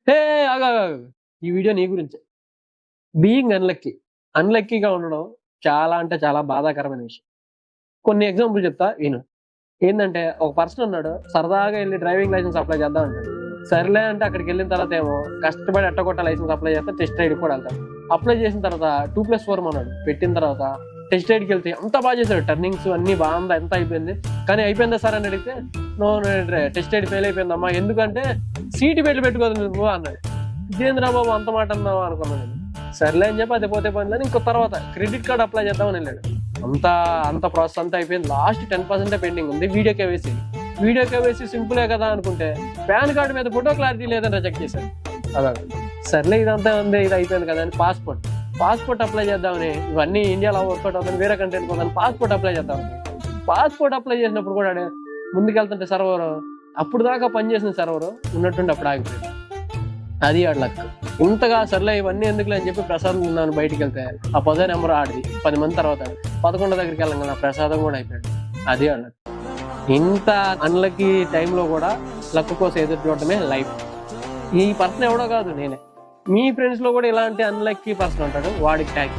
హే ఆగు. ఈ వీడియో నీ గురించే. బీయింగ్ అన్లక్కీగా ఉండడం చాలా అంటే చాలా బాధాకరమైన విషయం. కొన్ని ఎగ్జాంపుల్ చెప్తా విను. ఏందంటే ఒక పర్సన్ ఉన్నాడు, సరదాగా వెళ్ళి డ్రైవింగ్ లైసెన్స్ అప్లై చేద్దాం అంటాడు. సర్లే అంటే అక్కడికి వెళ్ళిన తర్వాత ఏమో కష్టపడి ఎట్టగొట్ట లైసెన్స్ అప్లై చేస్తే టెస్ట్ రైడ్ కూడా వెళ్తాడు. అప్లై చేసిన తర్వాత 2+4 అన్నాడు. పెట్టిన తర్వాత టెస్ట్ రైడ్కి వెళ్తే అంత బాగా చేశాడు, టర్నింగ్స్ అన్ని బాగుందా, ఎంత అయిపోయింది. కానీ అయిపోయిందా సార్ అని అడిగితే నో టెస్ట్ రైడ్ ఫెయిల్ అయిపోయిందమ్మా, ఎందుకంటే సీటు బెల్ట్ పెట్టుకోదు నువ్వు అన్నాడు. ఇదేంద్రా బాబు అంత మాట అన్నావా అనుకున్నాను నేను. సర్లే అని చెప్పి అది పోతే పోయిందని ఇంకో తర్వాత క్రెడిట్ కార్డ్ అప్లై చేద్దామని వెళ్ళాడు. అంత ప్రాసెస్ అంతా అయిపోయింది. లాస్ట్ 10% పెండింగ్ ఉంది. వీడియో కేవైసీ సింపులే కదా అనుకుంటే పాన్ కార్డు మీద ఫోటో క్లారిటీ లేదని రిజెక్ట్ చేశారు. అలా సర్లే ఇదంతా ఉంది, ఇది అయిపోయింది కదా అని పాస్పోర్ట్ అప్లై చేద్దామని, ఇవన్నీ ఇండియాలో వర్కౌట్ అవుతుంది, వేరే కంట్రీ వెళ్ళిపోతాను, పాస్పోర్ట్ అప్లై చేద్దామని. పాస్పోర్ట్ అప్లై చేసినప్పుడు కూడా ముందుకెళ్తుంటే సర్వర్ అప్పుడు దాకా పనిచేసిన సర్వర్ ఉన్నట్టుండి అప్పుడు ఆగిపోయింది. అది ఆడ లక్. ఇంతగా సర్లే ఇవన్నీ ఎందుకులే అని చెప్పి ప్రసాదం ఉన్నాను. బయటికి వెళ్తే ఆ 10 నెంబర్ ఆడిది. 10 మంది తర్వాత 11 దగ్గరికి వెళ్ళాం కదా, ప్రసాదం కూడా అయిపోయాడు. అది ఆడ లక్. ఇంత అన్లక్కీ టైంలో కూడా లక్ కోసం ఎదురు చూడటమే లైఫ్. ఈ పర్సన్ ఎవడో కాదు, నేనే. మీ ఫ్రెండ్స్ లో కూడా ఇలాంటి అన్లక్కీ పర్సన్ ఉంటాడు, వాడికి ట్యాగ్